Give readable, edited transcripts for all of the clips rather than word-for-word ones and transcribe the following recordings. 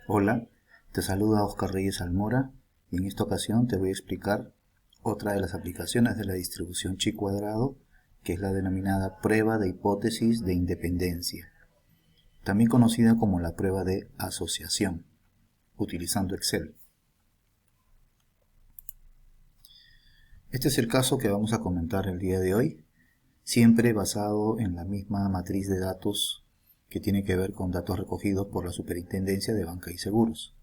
Hola, te saluda Oscar Reyes Almora y en esta ocasión te voy a explicar otra de las aplicaciones de la distribución chi cuadrado, que es la denominada prueba de hipótesis de independencia, también conocida como la prueba de asociación, utilizando Excel. Este es el caso que vamos a comentar el día de hoy, siempre basado en la misma matriz de datos que tiene que ver con datos recogidos por la Superintendencia de Banca y Seguros.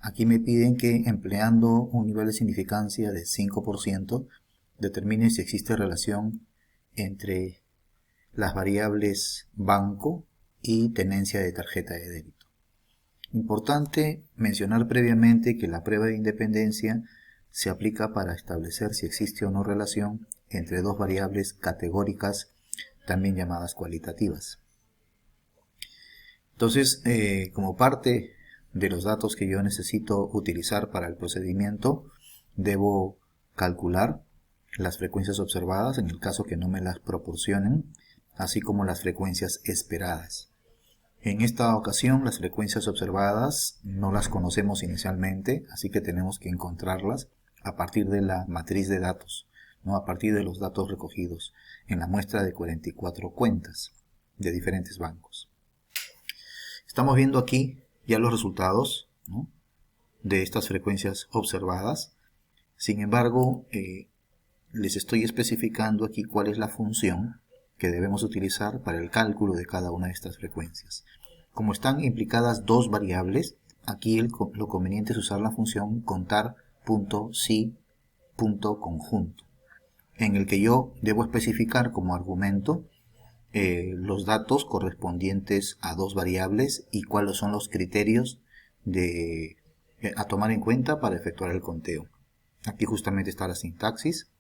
Aquí me piden que, empleando un nivel de significancia de 5%, determine si existe relación entre las variables banco y tenencia de tarjeta de débito. Importante mencionar previamente que la prueba de independencia se aplica para establecer si existe o no relación entre dos variables categóricas, también llamadas cualitativas. Entonces, como parte de los datos que yo necesito utilizar para el procedimiento, debo calcular las frecuencias observadas en el caso que no me las proporcionen, así como las frecuencias esperadas. En esta ocasión las frecuencias observadas no las conocemos inicialmente, así que tenemos que encontrarlas a partir de la matriz de datos, ¿no? A partir de los datos recogidos en la muestra de 44 cuentas de diferentes bancos. Estamos viendo aquí ya los resultados, ¿no?, de estas frecuencias observadas. Sin embargo, les estoy especificando aquí cuál es la función que debemos utilizar para el cálculo de cada una de estas frecuencias. Como están implicadas dos variables, aquí lo conveniente es usar la función contar.si.conjunto, en el que yo debo especificar como argumento los datos correspondientes a dos variables y cuáles son los criterios a tomar en cuenta para efectuar el conteo. Aquí justamente está la sintaxis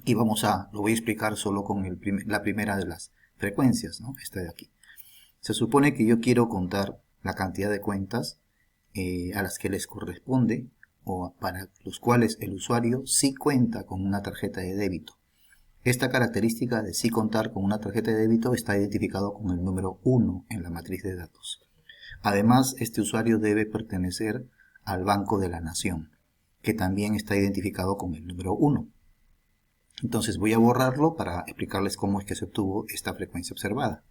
y lo voy a explicar solo con la primera de las frecuencias, ¿no? Esta de aquí. Se supone que yo quiero contar la cantidad de cuentas a las que les corresponde o para los cuales el usuario sí cuenta con una tarjeta de débito. Esta característica de sí contar con una tarjeta de débito está identificado con el número 1 en la matriz de datos. Además, este usuario debe pertenecer al Banco de la Nación, que también está identificado con el número 1. Entonces voy a borrarlo para explicarles cómo es que se obtuvo esta frecuencia observada.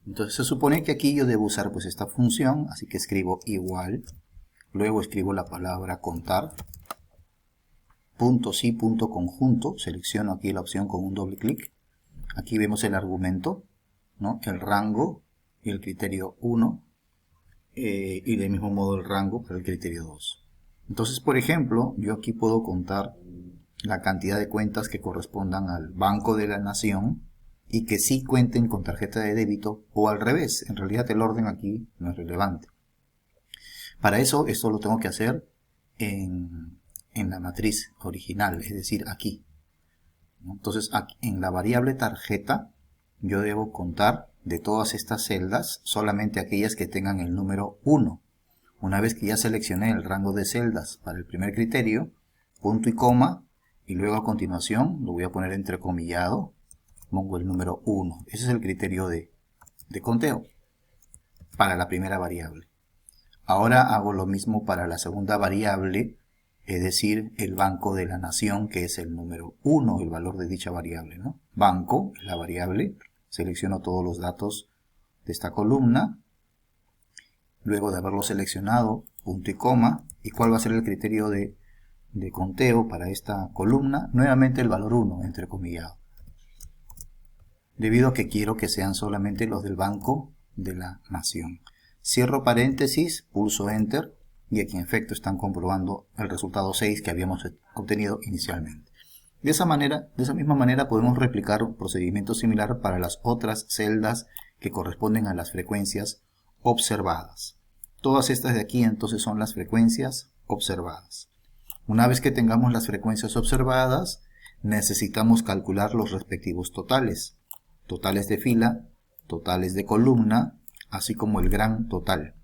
Entonces se supone que aquí yo debo usar pues esta función, así que escribo igual, luego escribo la palabra contar, .si.conjunto, selecciono aquí la opción con un doble clic. Aquí vemos el argumento, ¿no?, el rango y el criterio 1, y del mismo modo el rango para el criterio 2. Entonces, por ejemplo, yo aquí puedo contar la cantidad de cuentas que correspondan al Banco de la Nación y que sí cuenten con tarjeta de débito, o al revés. En realidad el orden aquí no es relevante. Para eso, esto lo tengo que hacer en la matriz original, es decir, aquí. Entonces, aquí, en la variable tarjeta, yo debo contar de todas estas celdas solamente aquellas que tengan el número 1. Una vez que ya seleccioné el rango de celdas para el primer criterio, punto y coma, y luego a continuación lo voy a poner entrecomillado, pongo el número 1. Ese es el criterio de conteo para la primera variable. Ahora hago lo mismo para la segunda variable, es decir, el Banco de la Nación, que es el número 1, el valor de dicha variable, ¿no? Banco, la variable, selecciono todos los datos de esta columna, luego de haberlo seleccionado, punto y coma, ¿y cuál va a ser el criterio de conteo para esta columna? Nuevamente el valor 1, entrecomillado, debido a que quiero que sean solamente los del Banco de la Nación. Cierro paréntesis, pulso Enter, y aquí en efecto están comprobando el resultado 6 que habíamos obtenido inicialmente. De esa misma manera podemos replicar un procedimiento similar para las otras celdas que corresponden a las frecuencias observadas. Todas estas de aquí entonces son las frecuencias observadas. Una vez que tengamos las frecuencias observadas, necesitamos calcular los respectivos totales. Totales de fila, totales de columna, así como el gran total.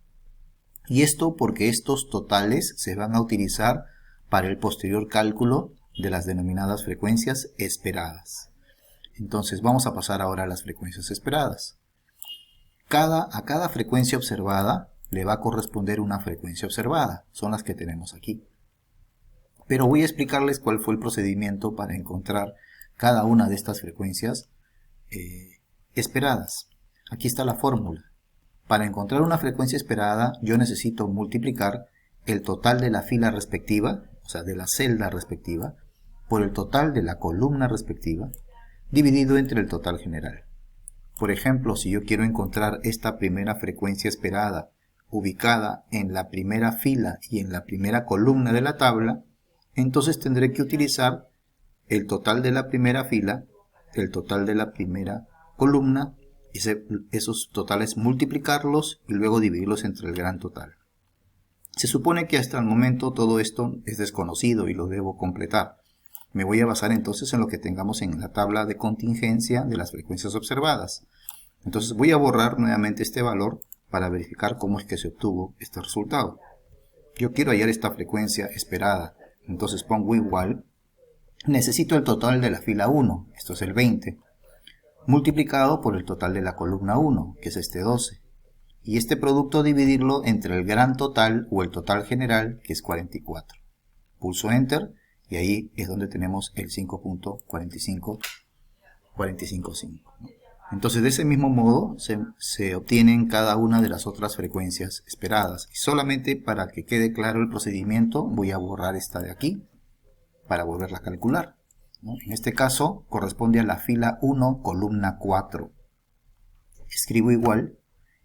Y esto porque estos totales se van a utilizar para el posterior cálculo de las denominadas frecuencias esperadas. Entonces vamos a pasar ahora a las frecuencias esperadas. A cada frecuencia observada le va a corresponder una frecuencia observada. Son las que tenemos aquí. Pero voy a explicarles cuál fue el procedimiento para encontrar cada una de estas frecuencias esperadas. Aquí está la fórmula. Para encontrar una frecuencia esperada, yo necesito multiplicar el total de la fila respectiva, o sea, de la celda respectiva, por el total de la columna respectiva, dividido entre el total general. Por ejemplo, si yo quiero encontrar esta primera frecuencia esperada ubicada en la primera fila y en la primera columna de la tabla, entonces tendré que utilizar el total de la primera fila, el total de la primera columna, esos totales multiplicarlos y luego dividirlos entre el gran total. Se supone que hasta el momento todo esto es desconocido y lo debo completar. Me voy a basar entonces en lo que tengamos en la tabla de contingencia de las frecuencias observadas. Entonces voy a borrar nuevamente este valor para verificar cómo es que se obtuvo este resultado. Yo quiero hallar esta frecuencia esperada, entonces pongo igual. Necesito el total de la fila 1, esto es el 20, multiplicado por el total de la columna 1, que es este 12. Y este producto dividirlo entre el gran total o el total general, que es 44. Pulso Enter y ahí es donde tenemos el 5.455. Entonces de ese mismo modo se obtienen cada una de las otras frecuencias esperadas. Y solamente para que quede claro el procedimiento voy a borrar esta de aquí para volverla a calcular, ¿no? En este caso corresponde a la fila 1, columna 4. Escribo igual,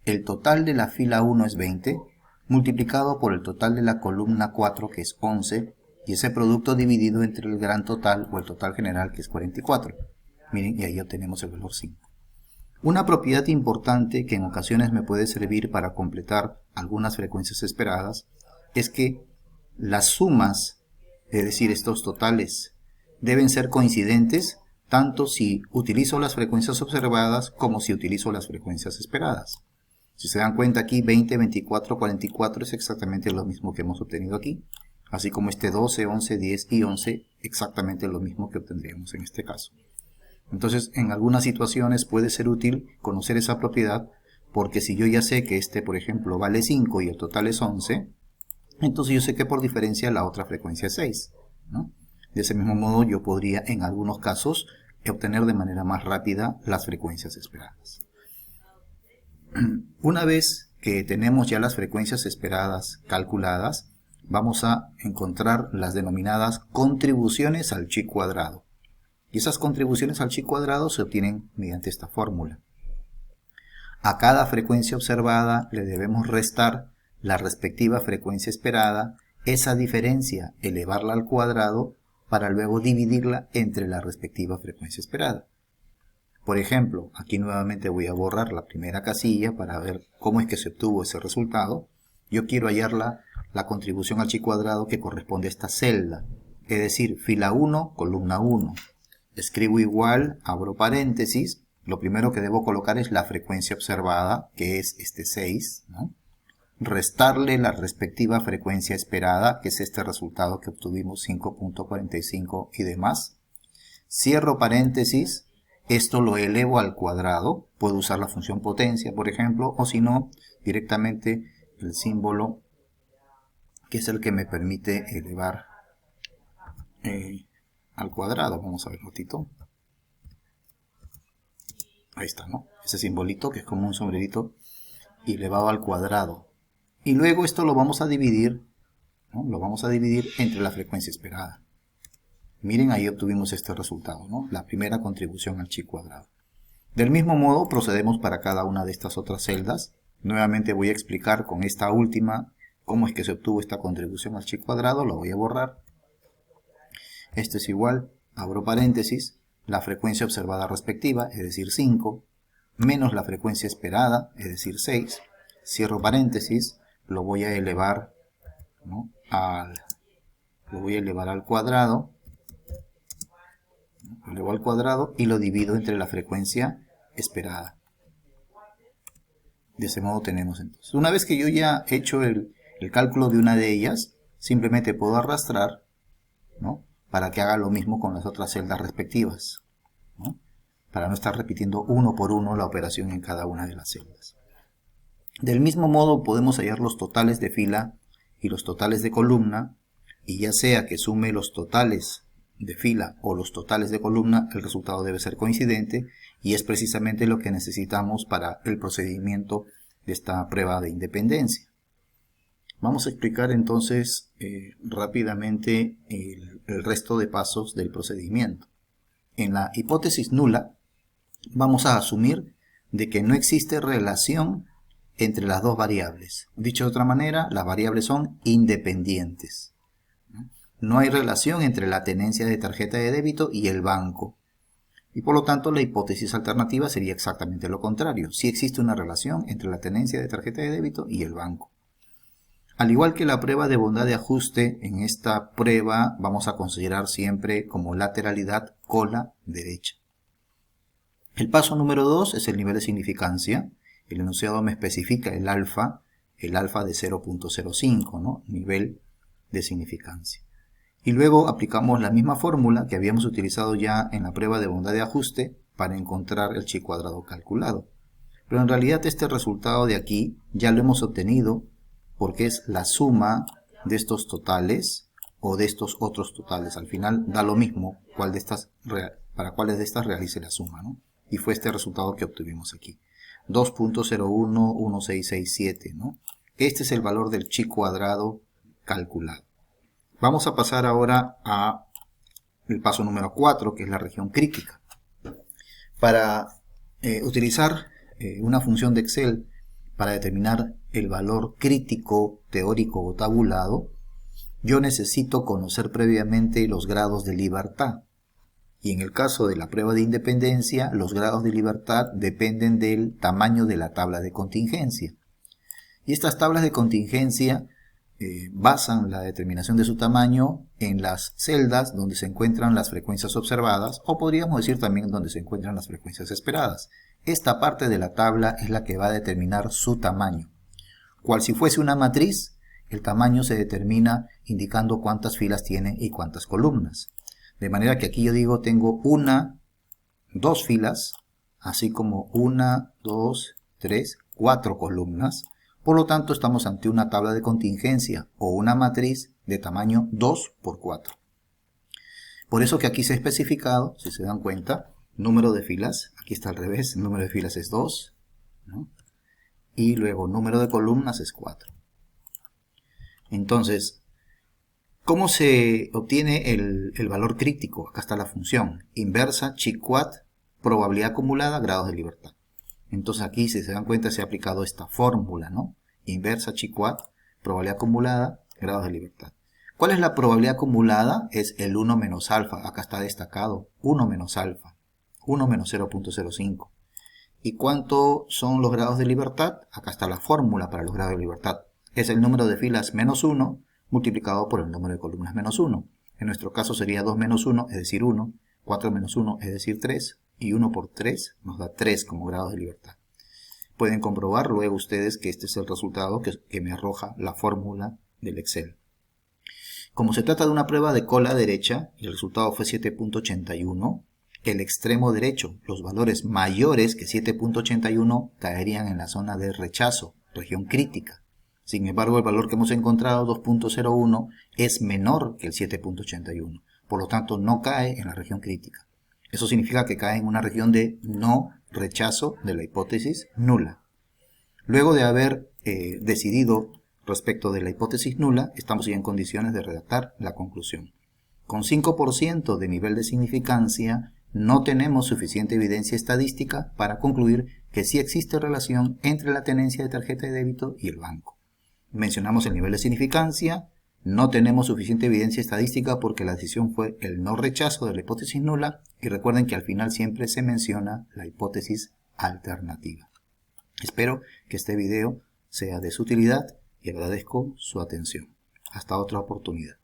el total de la fila 1 es 20, multiplicado por el total de la columna 4, que es 11, y ese producto dividido entre el gran total o el total general, que es 44. Miren, y ahí obtenemos el valor 5. Una propiedad importante que en ocasiones me puede servir para completar algunas frecuencias esperadas es que las sumas, es decir, estos totales, deben ser coincidentes tanto si utilizo las frecuencias observadas como si utilizo las frecuencias esperadas. Si se dan cuenta aquí 20, 24, 44 es exactamente lo mismo que hemos obtenido aquí, así como este 12, 11, 10 y 11 exactamente lo mismo que obtendríamos en este caso. Entonces, en algunas situaciones puede ser útil conocer esa propiedad, porque si yo ya sé que este, por ejemplo, vale 5 y el total es 11, entonces yo sé que por diferencia la otra frecuencia es 6, ¿no? De ese mismo modo yo podría en algunos casos obtener de manera más rápida las frecuencias esperadas. Una vez que tenemos ya las frecuencias esperadas calculadas, vamos a encontrar las denominadas contribuciones al chi cuadrado. Y esas contribuciones al chi cuadrado se obtienen mediante esta fórmula. A cada frecuencia observada le debemos restar la respectiva frecuencia esperada, esa diferencia elevarla al cuadrado para luego dividirla entre la respectiva frecuencia esperada. Por ejemplo, aquí nuevamente voy a borrar la primera casilla para ver cómo es que se obtuvo ese resultado. Yo quiero hallar la contribución al chi cuadrado que corresponde a esta celda, es decir, fila 1, columna 1. Escribo igual, abro paréntesis, lo primero que debo colocar es la frecuencia observada, que es este 6, ¿no? Restarle la respectiva frecuencia esperada, que es este resultado que obtuvimos, 5.45 y demás. Cierro paréntesis, esto lo elevo al cuadrado, puedo usar la función potencia, por ejemplo, o si no, directamente el símbolo, que es el que me permite elevar al cuadrado. Vamos a ver un ratito. Ahí está, ¿no? Ese simbolito que es como un sombrerito elevado al cuadrado. Y luego esto lo vamos a dividir, ¿no? Lo vamos a dividir entre la frecuencia esperada. Miren, ahí obtuvimos este resultado, ¿no? La primera contribución al chi cuadrado. Del mismo modo procedemos para cada una de estas otras celdas. Nuevamente voy a explicar con esta última cómo es que se obtuvo esta contribución al chi cuadrado. Lo voy a borrar. Esto es igual, abro paréntesis, la frecuencia observada respectiva, es decir 5, menos la frecuencia esperada, es decir 6, cierro paréntesis, lo voy a elevar, ¿no? al cuadrado, lo elevo al cuadrado y lo divido entre la frecuencia esperada. De ese modo tenemos entonces. Una vez que yo ya he hecho el cálculo de una de ellas, simplemente puedo arrastrar, ¿no? Para que haga lo mismo con las otras celdas respectivas, ¿no? Para no estar repitiendo uno por uno la operación en cada una de las celdas. Del mismo modo podemos hallar los totales de fila y los totales de columna, y ya sea que sume los totales de fila o los totales de columna, el resultado debe ser coincidente, y es precisamente lo que necesitamos para el procedimiento de esta prueba de independencia. Vamos a explicar entonces rápidamente el resto de pasos del procedimiento. En la hipótesis nula vamos a asumir de que no existe relación entre las dos variables. Dicho de otra manera, las variables son independientes. No hay relación entre la tenencia de tarjeta de débito y el banco. Y por lo tanto la hipótesis alternativa sería exactamente lo contrario. Sí existe una relación entre la tenencia de tarjeta de débito y el banco. Al igual que la prueba de bondad de ajuste, en esta prueba vamos a considerar siempre como lateralidad cola derecha. El paso número 2 es el nivel de significancia. El enunciado me especifica el alfa de 0.05, ¿no? Nivel de significancia. Y luego aplicamos la misma fórmula que habíamos utilizado ya en la prueba de bondad de ajuste para encontrar el chi cuadrado calculado. Pero en realidad este resultado de aquí ya lo hemos obtenido porque es la suma de estos totales o de estos otros totales. Al final da lo mismo para cuáles de estas realice la suma, ¿no? Y fue este resultado que obtuvimos aquí. 2.011667, ¿no? Este es el valor del chi cuadrado calculado. Vamos a pasar ahora a el paso número 4, que es la región crítica. Para utilizar una función de Excel para determinar el valor crítico teórico o tabulado, yo necesito conocer previamente los grados de libertad. Y en el caso de la prueba de independencia, los grados de libertad dependen del tamaño de la tabla de contingencia. Y estas tablas de contingencia basan la determinación de su tamaño en las celdas donde se encuentran las frecuencias observadas, o podríamos decir también donde se encuentran las frecuencias esperadas. Esta parte de la tabla es la que va a determinar su tamaño. Cual si fuese una matriz, el tamaño se determina indicando cuántas filas tiene y cuántas columnas. De manera que aquí yo digo tengo dos filas, así como 1, 2, 3, 4 columnas. Por lo tanto, estamos ante una tabla de contingencia o una matriz de tamaño 2 por 4. Por eso que aquí se ha especificado, si se dan cuenta, número de filas. Aquí está al revés, el número de filas es 2, ¿no? Y luego número de columnas es 4. Entonces, ¿cómo se obtiene el valor crítico? Acá está la función. Inversa chi quad, probabilidad acumulada, grados de libertad. Entonces aquí, si se dan cuenta, se ha aplicado esta fórmula, ¿no? Inversa chi quad, probabilidad acumulada, grados de libertad. ¿Cuál es la probabilidad acumulada? Es el 1 menos alfa. Acá está destacado. 1 menos alfa. 1 menos 0.05. ¿Y cuánto son los grados de libertad? Acá está la fórmula para los grados de libertad. Es el número de filas menos 1 multiplicado por el número de columnas menos 1. En nuestro caso sería 2 menos 1, es decir 1. 4 menos 1, es decir 3. Y 1 por 3 nos da 3 como grados de libertad. Pueden comprobar luego ustedes que este es el resultado que me arroja la fórmula del Excel. Como se trata de una prueba de cola derecha y el resultado fue 7.81, el extremo derecho, los valores mayores que 7.81 caerían en la zona de rechazo, región crítica. Sin embargo, el valor que hemos encontrado, 2.01, es menor que el 7.81. Por lo tanto, no cae en la región crítica. Eso significa que cae en una región de no rechazo de la hipótesis nula. Luego de haber decidido respecto de la hipótesis nula, estamos ya en condiciones de redactar la conclusión. Con 5% de nivel de significancia, no tenemos suficiente evidencia estadística para concluir que sí existe relación entre la tenencia de tarjeta de débito y el banco. Mencionamos el nivel de significancia, no tenemos suficiente evidencia estadística porque la decisión fue el no rechazo de la hipótesis nula, y recuerden que al final siempre se menciona la hipótesis alternativa. Espero que este video sea de su utilidad y agradezco su atención. Hasta otra oportunidad.